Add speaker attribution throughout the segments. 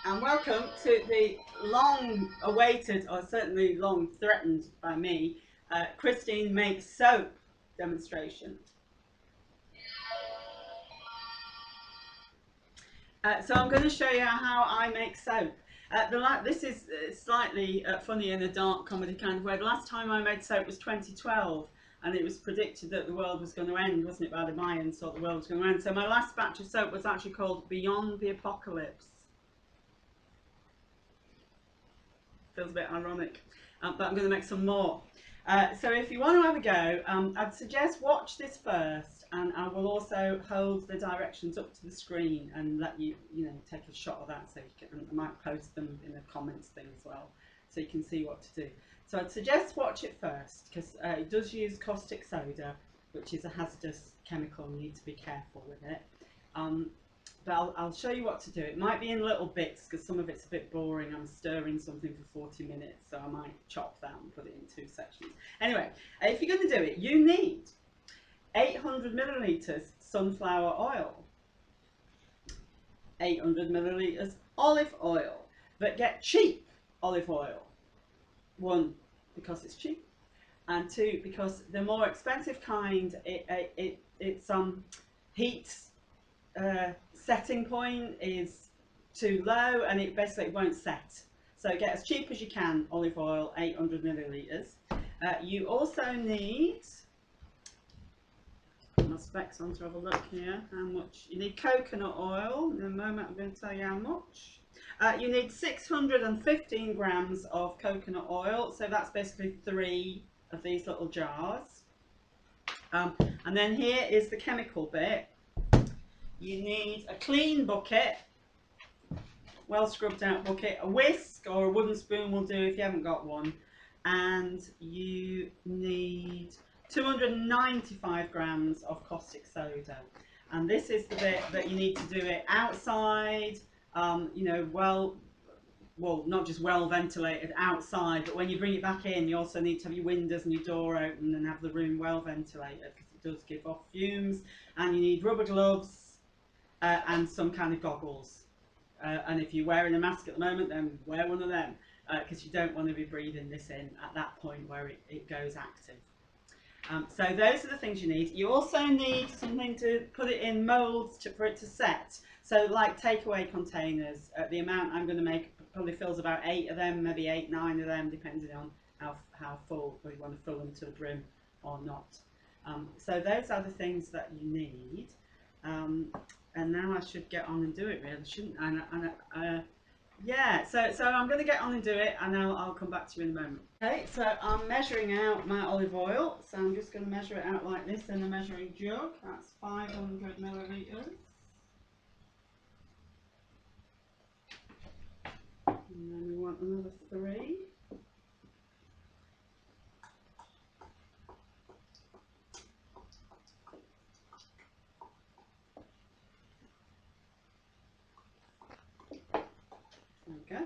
Speaker 1: and welcome to the long awaited, or certainly long threatened by me, Chrystine Makes Soap demonstration. So I'm going to show you how I make soap. This is slightly funny in a dark comedy kind of way. The last time I made soap was 2012, and it was predicted that the world was going to end, wasn't it, by the Mayans, thought the world was going to end. So my last batch of soap was actually called Beyond the Apocalypse. Feels a bit ironic, but I'm going to make some more. So if you want to have a go, I'd suggest watch this first, and I will also hold the directions up to the screen and let you, take a shot of that. So you can, I might post them in the comments thing as well, so you can see what to do. So I'd suggest watch it first because it does use caustic soda, which is a hazardous chemical, and you need to be careful with it. But I'll show you what to do. It might be in little bits because some of it's a bit boring. I'm stirring something for 40 minutes, so I might chop that and put it in two sections. Anyway, if you're going to do it, you need 800 millilitres sunflower oil, 800 millilitres olive oil, but get cheap olive oil. One, because it's cheap, and two, because the more expensive kind, it's heat setting point is too low, and it basically won't set. So get as cheap as you can olive oil, 800 millilitres. You also need, put my specs on to have a look here, how much you need. Coconut oil. In a moment I'm going to tell you how much. You need 615 grams of coconut oil, so that's basically 3 of these little jars. And then here is the chemical bit. You need a clean bucket, well scrubbed out bucket, a whisk or a wooden spoon will do if you haven't got one, and you need 295 grams of caustic soda. And this is the bit that you need to do it outside, well, not just well ventilated outside, but when you bring it back in, you also need to have your windows and your door open and have the room well ventilated because it does give off fumes. And you need rubber gloves and some kind of goggles. And if you're wearing a mask at the moment, then wear one of them because you don't want to be breathing this in at that point where it goes active. So those are the things you need. You also need something to put it in moulds for it to set. So like takeaway containers, the amount I'm going to make probably fills about 8 of them, maybe 8, 9 of them, depending on how full we want to fill them to the brim or not. So those are the things that you need. And now I should get on and do it, really, shouldn't I? Yeah, so I'm going to get on and do it, and I'll come back to you in a moment. Okay, so I'm measuring out my olive oil, so I'm just going to measure it out like this in a measuring jug. That's 500 millilitres. And then we want another 3. There we go.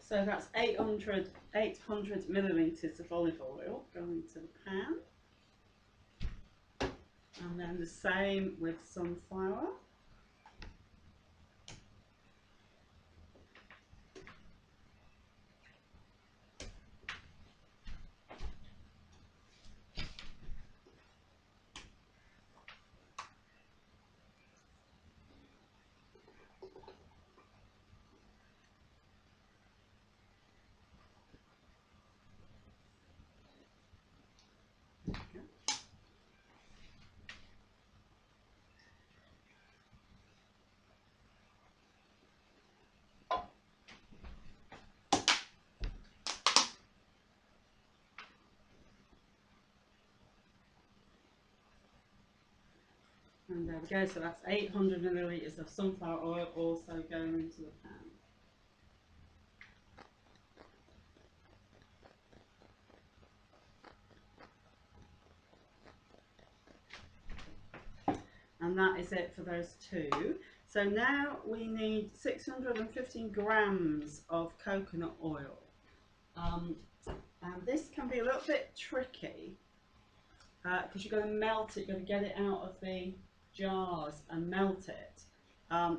Speaker 1: So that's 800 millilitres of olive oil going into the pan. And then the same with sunflower. And there we go, so that's 800 millilitres of sunflower oil also going into the pan. And that is it for those 2. So now we need 615 grams of coconut oil. And this can be a little bit tricky because you've got to melt it, you've got to get it out of the jars and melt it. And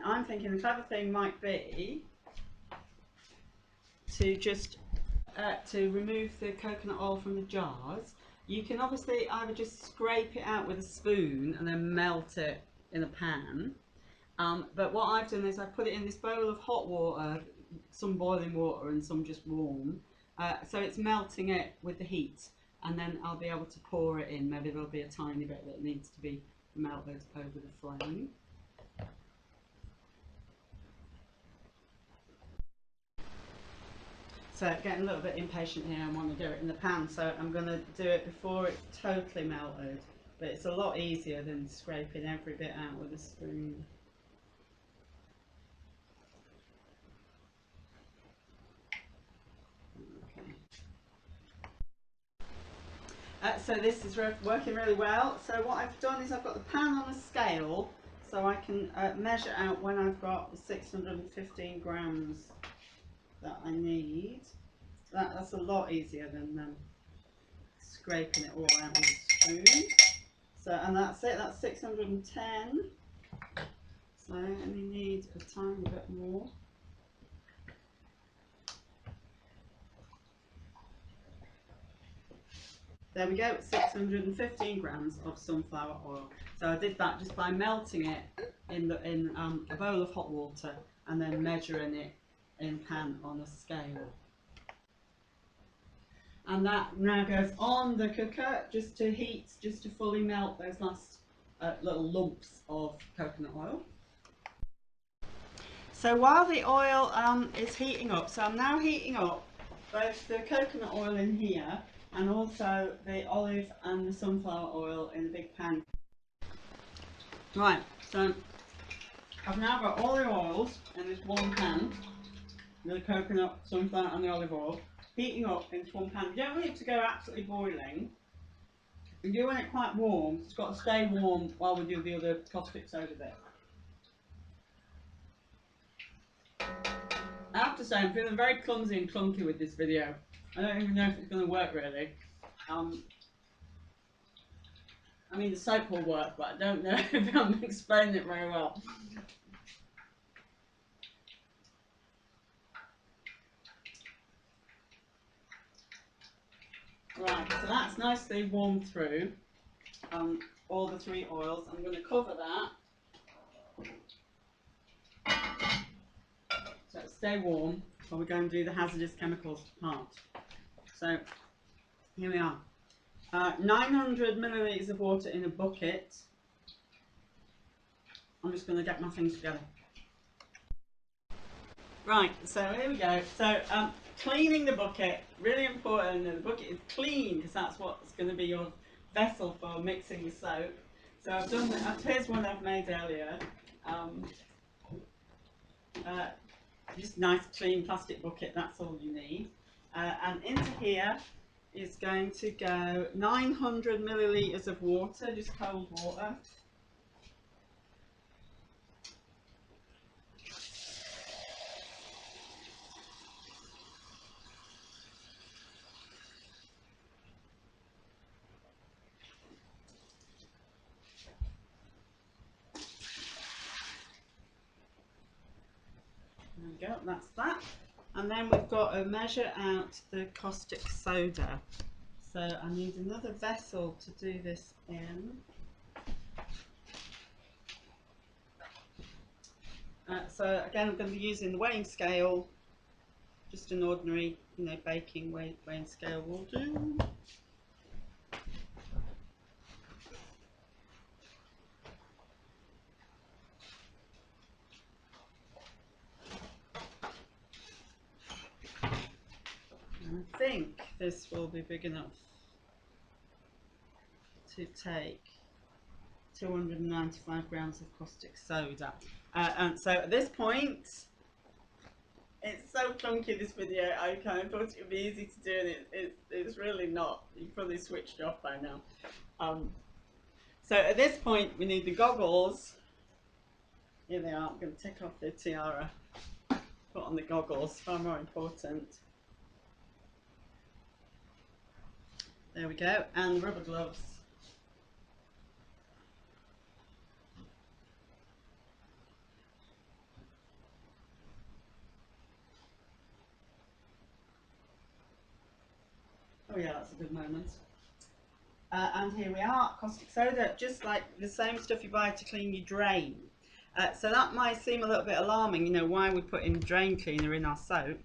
Speaker 1: I'm thinking the clever thing might be to just to remove the coconut oil from the jars. You can obviously either just scrape it out with a spoon and then melt it in a pan. But what I've done is I've put it in this bowl of hot water, some boiling water and some just warm. So it's melting it with the heat, and then I'll be able to pour it in. Maybe there'll be a tiny bit that needs to be melted over the flame. So getting a little bit impatient here, I want to do it in the pan, so I'm going to do it before it's totally melted. But it's a lot easier than scraping every bit out with a spoon. So this is working really well. So what I've done is I've got the pan on a scale, so I can measure out when I've got the 615 grams that I need. That's a lot easier than scraping it all out with a spoon. So, and that's it, that's 610. So I only need a tiny bit more. There we go, 615 grams of sunflower oil. So I did that just by melting it in a bowl of hot water and then measuring it in pan on a scale. And that now goes on the cooker just to heat, just to fully melt those last little lumps of coconut oil. So while the oil is heating up, so I'm now heating up both the coconut oil in here and also the olive and the sunflower oil in a big pan. Right, so I've now got all the oils in this one pan, the coconut, sunflower and the olive oil, heating up into one pan. You don't want it to go absolutely boiling. You do want it quite warm. It's got to stay warm while we do the other caustic soda bit. I have to say, I'm feeling very clumsy and clunky with this video. I don't even know if it's going to work really. I mean, the soap will work, but I don't know if I'm explaining it very well. Right, so that's nicely warmed through all the three oils. I'm going to cover that so it stay warm while we go and do the hazardous chemicals part. So here we are. 900 millilitres of water in a bucket. I'm just going to get my things together. Right, so here we go. So cleaning the bucket, really important that the bucket is clean because that's what's going to be your vessel for mixing the soap. So I've done that. Here's one I've made earlier. Just nice clean plastic bucket, that's all you need. And into here is going to go 900 millilitres of water, just cold water. There we go, that's that. And then we've got to measure out the caustic soda. So I need another vessel to do this in. So again, I'm going to be using the weighing scale, just an ordinary, baking weighing scale will do. And I think this will be big enough to take 295 grams of caustic soda. And so at this point, it's so clunky, this video. I kind of thought it would be easy to do, and it's really not. You've probably switched off by now. So at this point, we need the goggles. Here they are. I'm going to take off the tiara, put on the goggles, far more important. There we go, and the rubber gloves. Oh yeah, that's a good moment. And here we are, caustic soda, just like the same stuff you buy to clean your drain. So that might seem a little bit alarming, you know, why we put in drain cleaner in our soap.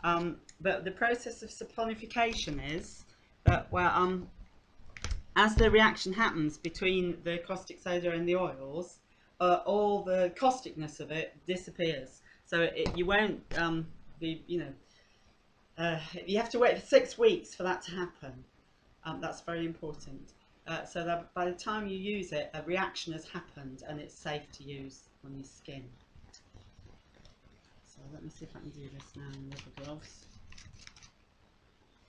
Speaker 1: But the process of saponification is that, well, as the reaction happens between the caustic soda and the oils, all the causticness of it disappears. So you won't be, you have to wait for 6 weeks for that to happen. That's very important. So that by the time you use it, a reaction has happened and it's safe to use on your skin. So let me see if I can do this now in rubber gloves.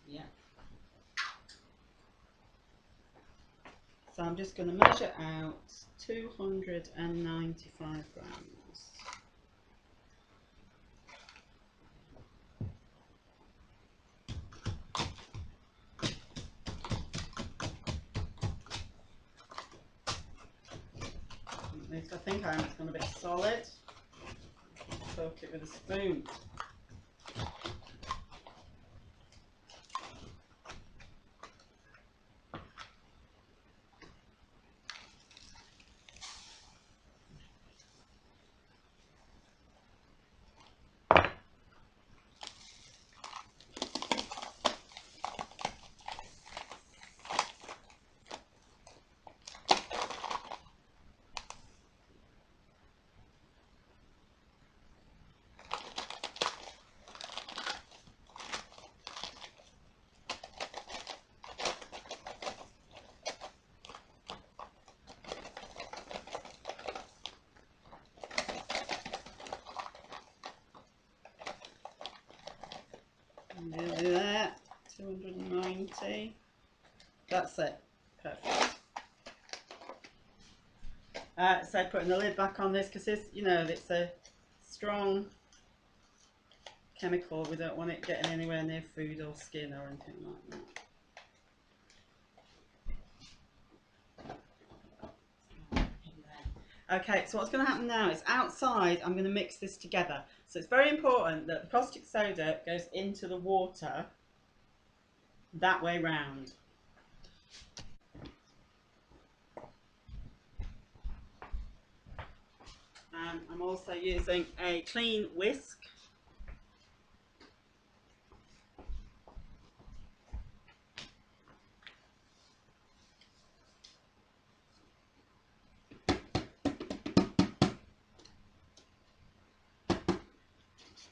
Speaker 1: Yeah. So I'm just going to measure out 295 grams. I think it's gone a bit solid. Poke it with a spoon. Nearly there, 290. That's it, perfect. So putting the lid back on this because this, it's a strong chemical. We don't want it getting anywhere near food or skin or anything like that. Okay, so what's going to happen now is outside I'm going to mix this together. So it's very important that the caustic soda goes into the water that way round. And I'm also using a clean whisk.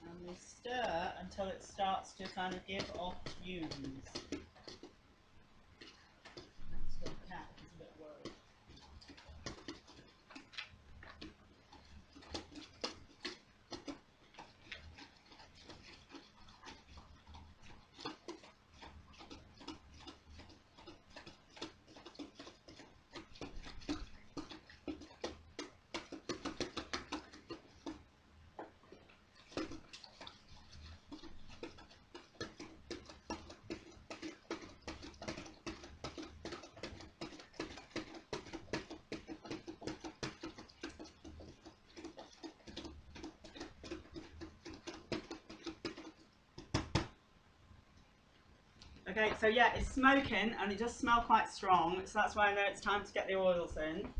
Speaker 1: And we stir until it starts to kind of give off fumes. That's where the cat is a bit worried. Okay, so yeah, it's smoking and it does smell quite strong, so that's why I know it's time to get the oils in.